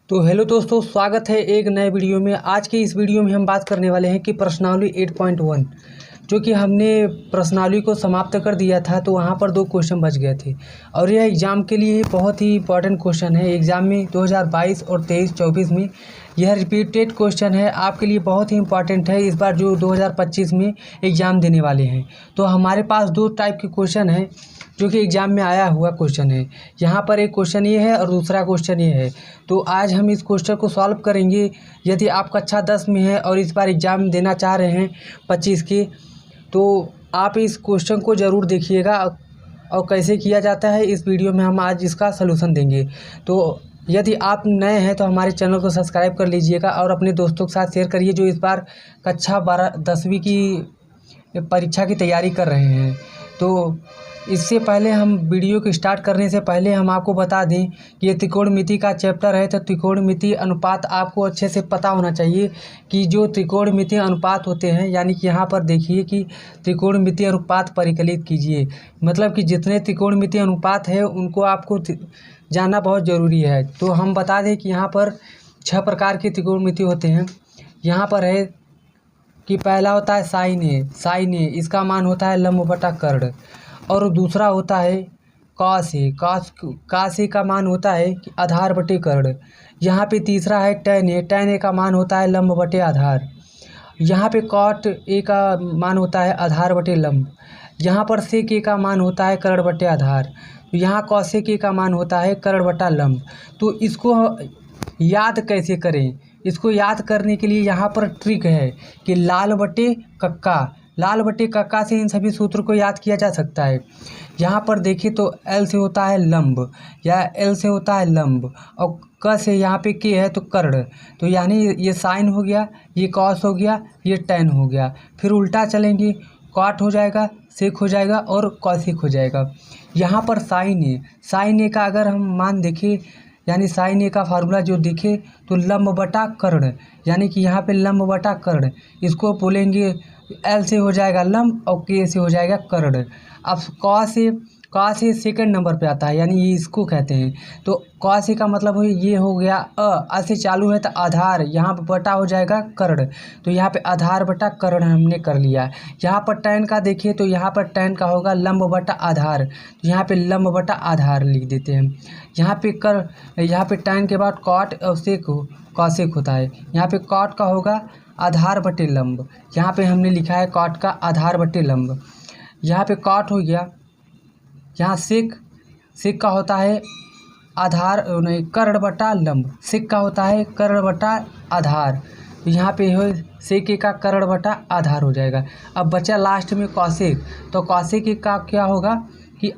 तो हेलो दोस्तों, स्वागत है एक नए वीडियो में। आज के इस वीडियो में हम बात करने वाले हैं कि प्रश्नावली 8.1 जो कि हमने प्रश्नावली को समाप्त कर दिया था, तो वहाँ पर 2 क्वेश्चन बच गए थे और यह एग्ज़ाम के लिए बहुत ही इंपॉर्टेंट क्वेश्चन है। एग्ज़ाम में 2022 और 23-24 में यह रिपीटेड क्वेश्चन है, आपके लिए बहुत ही इंपॉर्टेंट है इस बार जो 2025 में एग्ज़ाम देने वाले हैं। तो हमारे पास 2 टाइप के क्वेश्चन हैं जो कि एग्ज़ाम में आया हुआ क्वेश्चन है। यहाँ पर एक क्वेश्चन ये है और दूसरा क्वेश्चन ये है। तो आज हम इस क्वेश्चन को सॉल्व करेंगे। यदि आप कक्षा 10 में हैं और इस बार एग्ज़ाम देना चाह रहे हैं 25 के, तो आप इस क्वेश्चन को ज़रूर देखिएगा और कैसे किया जाता है इस वीडियो में हम आज इसका सलूशन देंगे। तो यदि आप नए हैं तो हमारे चैनल को सब्सक्राइब कर लीजिएगा और अपने दोस्तों के साथ शेयर करिए जो इस बार कक्षा 10वीं की परीक्षा की तैयारी कर रहे हैं। तो इससे पहले हम वीडियो को स्टार्ट करने से पहले हम आपको बता दें कि ये त्रिकोणमिति का चैप्टर है। तो त्रिकोणमिति अनुपात आपको अच्छे से पता होना चाहिए कि जो त्रिकोणमिति अनुपात होते हैं, यानी कि यहाँ पर देखिए कि त्रिकोणमिति अनुपात परिकलित कीजिए, मतलब कि जितने त्रिकोणमिति अनुपात है उनको आपको जानना बहुत ज़रूरी है। तो हम बता दें कि यहाँ पर 6 प्रकार के त्रिकोणमिति होते हैं। यहाँ पर है कि पहला होता है साइन ए, इसका मान होता है लंब बटा कर्ण। और दूसरा होता है कॉस ए का मान होता है कि आधार बटे कर्ण। यहाँ पे तीसरा है टैन ए का मान होता है लंब बटे आधार। यहाँ पे कॉट ए का मान होता है आधार बटे लंब। यहाँ पर सेक ए का मान होता है कर्ण बटे आधार। तो यहाँ कौसेक ए का मान होता है कर्ण बटा लंब। तो इसको याद कैसे करें? इसको याद करने के लिए यहाँ पर ट्रिक है कि लाल बटे कक्का से इन सभी सूत्र को याद किया जा सकता है। यहाँ पर देखिए तो एल से होता है लंब या एल से होता है लंब और क से यहाँ पे के है तो कर्ण। तो यानी ये साइन हो गया, ये कॉस हो गया, ये टैन हो गया। फिर उल्टा चलेंगे, कॉट हो जाएगा, सेक हो जाएगा और कॉसेक हो जाएगा। यहाँ पर साइन ए का अगर हम मान देखें, यानी साइन ए का फार्मूला जो देखे तो लंब बटा कर्ण, यानी कि यहाँ पे लंब बटा कर्ण, इसको बोलेंगे एल से हो जाएगा लंब और के से हो जाएगा कर्ण। अब कॉस ए सेकंड नंबर पे आता है, यानी ये इसको कहते हैं। तो कॉस ए का मतलब ये हो गया अ से चालू है तो आधार, यहाँ पे बटा हो जाएगा कर्ण। तो यहाँ पे आधार बटा कर्ण हमने कर लिया। यहाँ पर टैन का देखिए तो यहाँ पर टैन का होगा लंब बटा आधार, तो यहाँ पे लंब बटा आधार लिख देते हैं। यहाँ पे टैन के बाद कॉट और सेक कॉसेक होता है। यहाँ पे कॉट का होगा आधार बटे लंब, यहाँ पे हमने लिखा है कॉट का आधार बटे लंब। यहाँ पे कॉट हो गया। यहाँ सेक का होता है आधार नहीं कर्ण बटा लंब, सेक का होता है कर्ण बटा आधार। तो यहाँ पे हो सेक का कर्ण बटा आधार हो जाएगा। अब बचा लास्ट में कौसेक, तो कौसेक का क्या होगा कि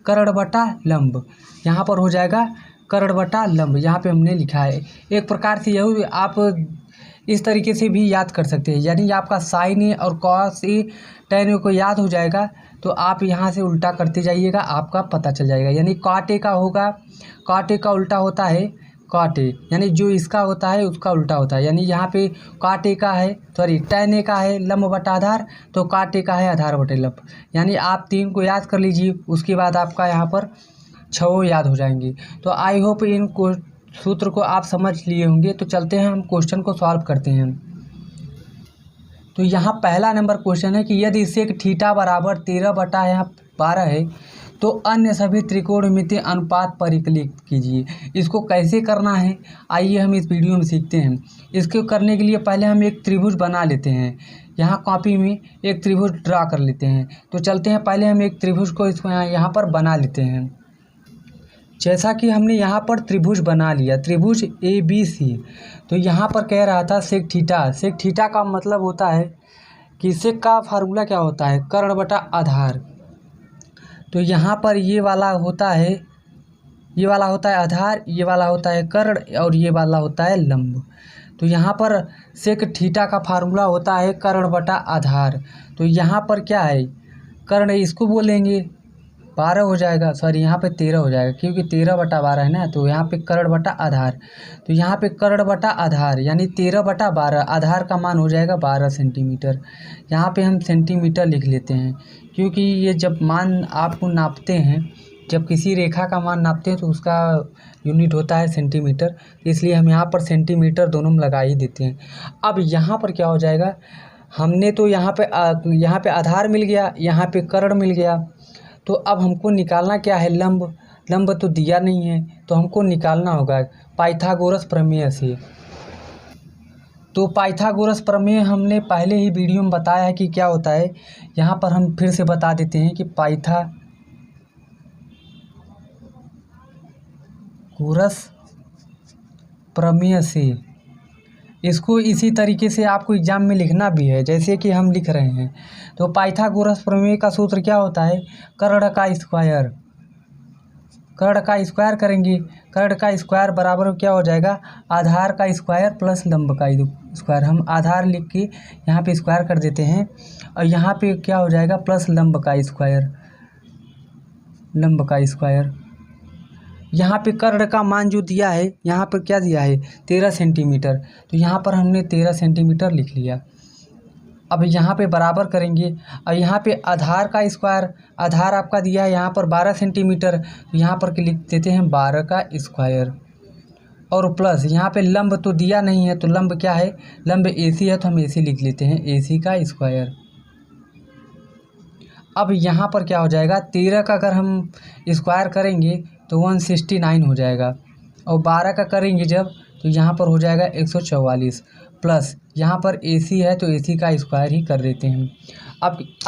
कर्ण बटा लंब, यहाँ पर हो जाएगा कर्ण बटा लंब। यहाँ पे हमने लिखा है। एक प्रकार से यही आप इस तरीके से भी याद कर सकते हैं, यानी आपका साइन ए और कॉस ए टैन ए को याद हो जाएगा। तो आप यहाँ से उल्टा करते जाइएगा, आपका पता चल जाएगा। यानी कॉट ए का होगा, कॉट ए का उल्टा होता है कॉट ए, यानी जो इसका होता है उसका उल्टा होता है। यानी यहाँ पे कॉट ए का है टैन ए का है लंब बटा आधार, तो कॉट ए का है आधार बटे लंब। यानी आप 3 को याद कर लीजिए, उसके बाद आपका यहाँ पर 6 याद हो जाएंगी। तो आई होप इन सूत्र को आप समझ लिए होंगे। तो चलते हैं हम क्वेश्चन को सॉल्व करते हैं। तो यहाँ पहला नंबर क्वेश्चन है कि यदि सेक थीटा बराबर 13/12 है तो अन्य सभी त्रिकोणमितीय अनुपात परिकलित कीजिए। इसको कैसे करना है आइए हम इस वीडियो में सीखते हैं। इसको करने के लिए पहले हम एक त्रिभुज बना लेते हैं। यहाँ कॉपी में एक त्रिभुज ड्रा कर लेते हैं। तो चलते हैं पहले हम एक त्रिभुज को इसको यहाँ पर बना लेते हैं। जैसा कि हमने यहाँ पर त्रिभुज बना लिया, त्रिभुज ABC। तो यहाँ पर कह रहा था सेक थीटा का मतलब होता है कि सेक का फार्मूला क्या होता है कर्ण बटा आधार। तो यहाँ पर ये वाला होता है आधार, ये वाला होता है कर्ण और ये वाला होता है लंब। तो यहाँ पर सेक थीटा का फार्मूला होता है कर्ण बटा आधार। तो यहाँ पर क्या है कर्ण, इसको बोलेंगे 12 हो जाएगा, सॉरी यहाँ पे 13 हो जाएगा क्योंकि 13/12 है ना। तो यहाँ पे कर्ण बटा आधार, तो यहाँ पे कर्ण बटा आधार यानी 13/12, आधार का मान हो जाएगा 12 सेंटीमीटर। यहाँ पे हम सेंटीमीटर लिख लेते हैं क्योंकि ये जब मान आपको नापते हैं, जब किसी रेखा का मान नापते हैं तो उसका यूनिट होता है सेंटीमीटर, इसलिए हम यहाँ पर सेंटीमीटर दोनों में लगा ही देते हैं। अब यहाँ पर क्या हो जाएगा, हमने तो यहाँ पे आधार मिल गया, यहाँ पे कर्ण मिल गया, तो अब हमको निकालना क्या है, लंब। लंब तो दिया नहीं है, तो हमको निकालना होगा पाइथागोरस प्रमेय से। तो पाइथागोरस प्रमेय हमने पहले ही वीडियो में बताया है कि क्या होता है। यहाँ पर हम फिर से बता देते हैं कि पाइथागोरस प्रमेय से, इसको इसी तरीके से आपको एग्जाम में लिखना भी है जैसे कि हम लिख रहे हैं। तो पाइथागोरस प्रमेय का सूत्र क्या होता है, कर्ण का स्क्वायर। कर्ण का स्क्वायर करेंगे, कर्ण का स्क्वायर बराबर क्या हो जाएगा, आधार का स्क्वायर प्लस लंब का स्क्वायर। हम आधार लिख के यहाँ पे स्क्वायर कर देते हैं, और यहाँ पे क्या हो जाएगा, प्लस लंब का स्क्वायर। लंब का स्क्वायर, यहाँ पे कर्ण का मान जो दिया है, यहाँ पर क्या दिया है, 13 सेंटीमीटर, तो यहाँ पर हमने 13 सेंटीमीटर लिख लिया। अब यहाँ पे बराबर करेंगे, और यहाँ पे आधार का स्क्वायर, आधार आपका दिया है यहाँ पर 12 सेंटीमीटर, तो यहाँ पर लिख देते हैं 12 का स्क्वायर, और प्लस यहाँ पे लंब तो दिया नहीं है, तो लंब क्या है, लंब AC है, तो हम AC लिख लेते हैं, AC का स्क्वायर। अब यहाँ पर क्या हो जाएगा, 13 का अगर हम स्क्वायर करेंगे तो 169 हो जाएगा, और 12 का करेंगे जब, तो यहाँ पर हो जाएगा 144, प्लस यहाँ पर AC है तो AC का स्क्वायर ही कर देते हैं।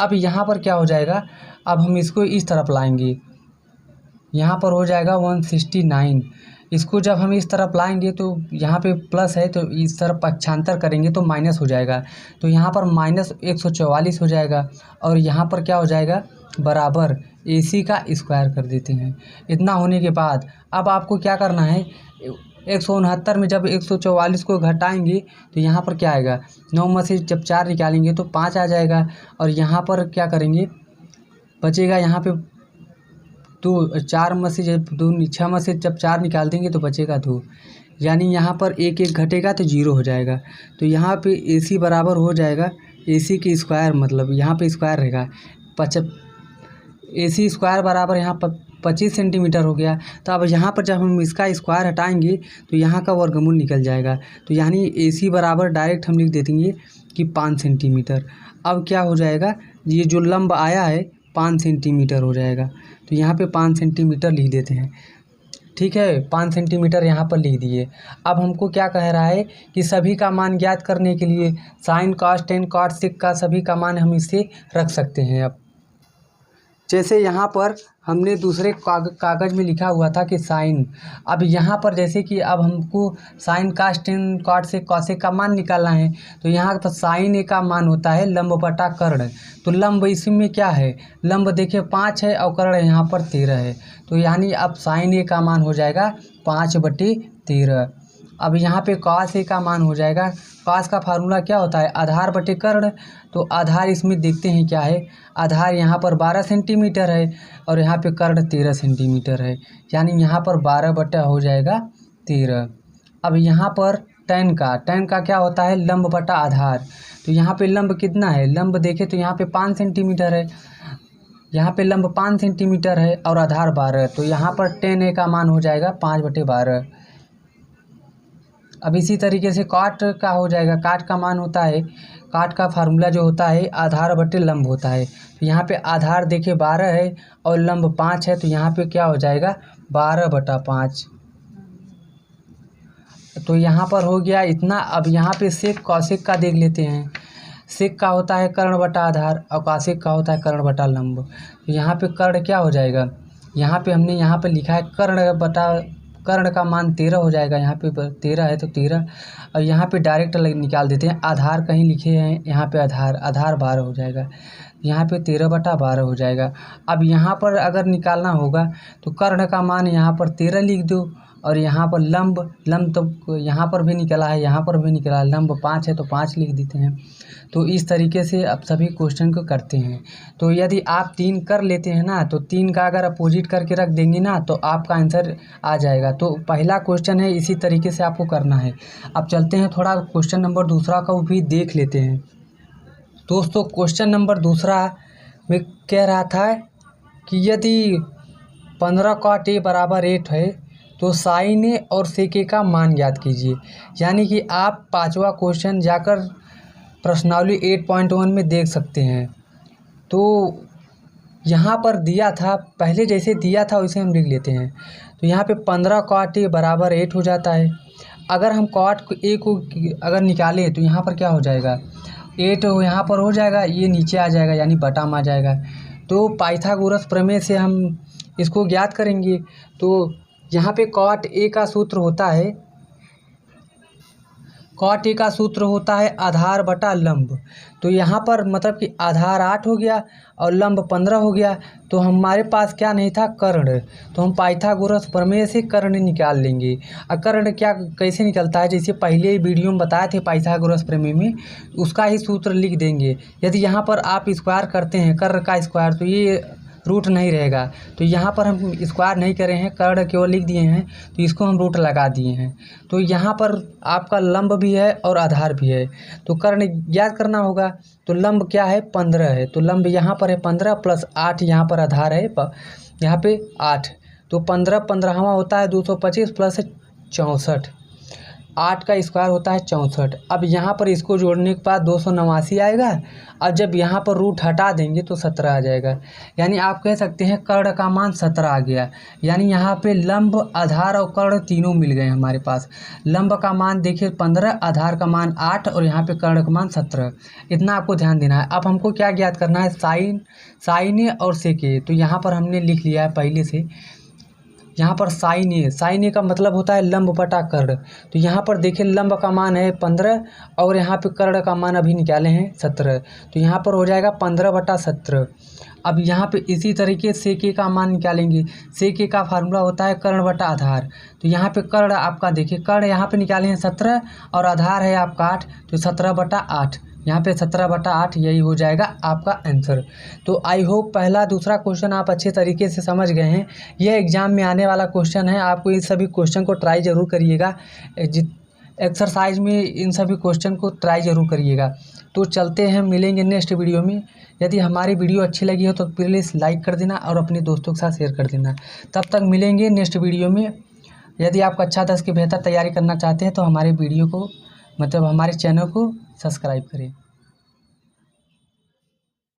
अब यहाँ पर क्या हो जाएगा, अब हम इसको इस तरफ लाएंगे, यहाँ पर हो जाएगा 169। इसको जब हम इस तरफ लाएंगे तो यहाँ पे प्लस है, तो इस तरफ पक्षांतर करेंगे तो माइनस हो जाएगा, तो यहाँ पर माइनस 144 हो जाएगा, और यहाँ पर क्या हो जाएगा, बराबर AC का स्क्वायर कर देते हैं। इतना होने के बाद अब आपको क्या करना है, 169 में जब 144 को घटाएंगे तो यहाँ पर क्या आएगा, 9 में से जब 4 निकालेंगे तो 5 आ जाएगा, और यहाँ पर क्या करेंगे, बचेगा यहाँ पे 2, 4 में से जब 2, 6 में से जब 4 निकाल देंगे तो बचेगा 2, यानी यहाँ पर 1 1 घटेगा तो 0 हो जाएगा। तो यहाँ पे AC बराबर हो जाएगा AC की स्क्वायर, मतलब यहाँ पे स्क्वायर रहेगा, AC स्क्वायर बराबर यहाँ पर 25 सेंटीमीटर हो गया। तो अब यहाँ पर जब हम इसका स्क्वायर हटाएंगे तो यहाँ का वर्गमूल निकल जाएगा, तो यानी AC बराबर डायरेक्ट हम लिख देंगे कि 5 सेंटीमीटर। अब क्या हो जाएगा, ये जो लंब आया है 5 सेंटीमीटर हो जाएगा, तो यहाँ पे 5 सेंटीमीटर लिख देते हैं। ठीक है, 5 सेंटीमीटर यहाँ पर लिख दिए। अब हमको क्या कह रहा है कि सभी का मान ज्ञात करने के लिए sine cos tan cot sec का सभी का मान हम इससे रख सकते हैं। अब जैसे यहाँ पर हमने दूसरे कागज़ में लिखा हुआ था कि साइन, अब यहाँ पर जैसे कि अब हमको साइन कास टेन कॉट से कॉसेक का मान निकालना है, तो यहाँ पर साइन ए का मान होता है लंब बटा कर्ण। तो लंब इसमें क्या है, लंब देखिए 5 है और कर्ण यहाँ पर 13 है, तो यानी अब साइन ए का मान हो जाएगा 5/13। अब यहाँ पे कॉस ए का मान हो जाएगा, कॉस का फार्मूला क्या होता है, आधार बटे कर्ण, तो आधार इसमें देखते हैं क्या है, आधार यहाँ पर 12 सेंटीमीटर है और यहाँ पे कर्ण 13 सेंटीमीटर है, यानी यहाँ पर 12 बटा हो जाएगा 13। अब यहाँ पर टेन का क्या होता है, लंब बटा आधार, तो यहाँ पे लंब कितना है, लंब देखें तो यहाँ पे 5 सेंटीमीटर है, यहाँ पे लंब 5 सेंटीमीटर है और आधार 12, तो यहाँ पर टेन ए का मान हो जाएगा 5/12। अब इसी तरीके से काट का हो जाएगा, काट का मान होता है, काट का फार्मूला जो होता है आधार बटे लंब होता है, तो यहाँ पे आधार देखिए 12 है और लंब 5 है, तो यहाँ पे क्या हो जाएगा 12/5। तो यहाँ पर हो गया इतना। अब यहाँ पे सेक कॉसेक का देख लेते हैं। सेक का होता है कर्ण बटा आधार और कॉसेक का होता है कर्ण बटा लंब। तो यहाँ पे कर्ण क्या हो जाएगा, यहाँ पे हमने यहाँ पे लिखा है कर्ण का मान 13 हो जाएगा, यहाँ पे 13 है तो 13, और यहाँ पे डायरेक्ट निकाल देते हैं, आधार कहीं लिखे हैं, यहाँ पे आधार 12 हो जाएगा, यहाँ पे 13/12 हो जाएगा। अब यहाँ पर अगर निकालना होगा तो कर्ण का मान यहाँ पर 13 लिख दो, और यहाँ पर लंब तो यहाँ पर भी निकला है, यहाँ पर भी निकला है, लंब 5 है तो 5 लिख देते हैं। तो इस तरीके से अब सभी क्वेश्चन को करते हैं। तो यदि आप 3 कर लेते हैं ना, तो 3 का अगर अपोजिट करके रख देंगे ना तो आपका आंसर आ जाएगा। तो पहला क्वेश्चन है, इसी तरीके से आपको करना है। अब चलते हैं थोड़ा क्वेश्चन नंबर दूसरा का भी देख लेते हैं। दोस्तों क्वेश्चन नंबर दूसरा में कह रहा था कि यदि 15 cot A बराबर 8 है तो साइन ए और सेक ए का मान ज्ञात कीजिए। यानी कि आप 5वां क्वेश्चन जाकर प्रश्नावली 8.1 में देख सकते हैं। तो यहाँ पर दिया था, पहले जैसे दिया था वैसे हम लिख लेते हैं। तो यहाँ पे 15 cot a बराबर 8 हो जाता है। अगर हम cot a को अगर निकालें तो यहाँ पर क्या हो जाएगा, 8 यहाँ पर हो जाएगा, ये नीचे आ जाएगा यानी बटा में आ जाएगा। तो पाइथागोरस प्रमेय से हम इसको ज्ञात करेंगे। तो यहाँ पे cot a का सूत्र होता है आधार बटा लंब। तो यहाँ पर मतलब कि आधार 8 हो गया और लंब 15 हो गया। तो हमारे पास क्या नहीं था, कर्ण। तो हम पाइथागोरस प्रमेय से कर्ण निकाल लेंगे। और कर्ण क्या कैसे निकलता है, जैसे पहले वीडियो में बताए थे पाइथागोरस प्रमेय में, उसका ही सूत्र लिख देंगे। यदि यहाँ पर आप स्क्वायर करते हैं कर्ण का स्क्वायर तो ये रूट नहीं रहेगा। तो यहाँ पर हम स्क्वायर नहीं करे हैं, कर्ण केवल लिख दिए हैं, तो इसको हम रूट लगा दिए हैं। तो यहाँ पर आपका लंब भी है और आधार भी है। तो कर्ण याद करना होगा। तो लंब क्या है, 15 है। तो लंब यहाँ पर है 15 प्लस 8 यहाँ पर आधार है, यहाँ पे 8। तो 15 होता है 225 प्लस 64, 8 का स्क्वायर होता है 64। अब यहाँ पर इसको जोड़ने के बाद 289 आएगा। अब जब यहाँ पर रूट हटा देंगे तो 17 आ जाएगा। यानी आप कह सकते हैं कर्ण का मान 17 आ गया। यानी यहाँ पे लंब, आधार और कर्ण तीनों मिल गए हमारे पास। लंब का मान देखिए 15, आधार का मान 8 और यहाँ पे कर्ण का मान 17। इतना आपको ध्यान देना है। अब हमको क्या ज्ञात करना है, साइन ए और सेक ए। तो यहाँ पर हमने लिख लिया है पहले से। यहाँ पर साइन ए का मतलब होता है लंब बटा कर्ण। तो यहाँ पर देखिए लंब का मान है 15 और यहाँ पे कर्ण का मान अभी निकाले हैं 17। तो यहाँ पर हो जाएगा 15 बटा 17। अब यहाँ पे इसी तरीके से सेक ए का मान निकालेंगे। सेक ए का फार्मूला होता है कर्ण बटा आधार। तो यहाँ पे कर्ण आपका देखिए, कर्ण यहाँ पे निकाले हैं 17 और आधार है आपका 8। तो 17 बटा 8, यहाँ पे 17 बटा 8, यही हो जाएगा आपका आंसर। तो आई होप पहला दूसरा क्वेश्चन आप अच्छे तरीके से समझ गए हैं। यह एग्ज़ाम में आने वाला क्वेश्चन है। आपको इन सभी क्वेश्चन को ट्राई ज़रूर करिएगा, एक्सरसाइज में इन सभी क्वेश्चन को ट्राई ज़रूर करिएगा। तो चलते हैं, मिलेंगे नेक्स्ट वीडियो में। यदि हमारी वीडियो अच्छी लगी हो तो प्लीज़ लाइक कर देना और अपने दोस्तों के साथ शेयर कर देना। तब तक मिलेंगे नेक्स्ट वीडियो में। यदि आप कक्षा 10 की बेहतर तैयारी करना चाहते हैं तो हमारे वीडियो को मतलब हमारे चैनल को सब्सक्राइब करें।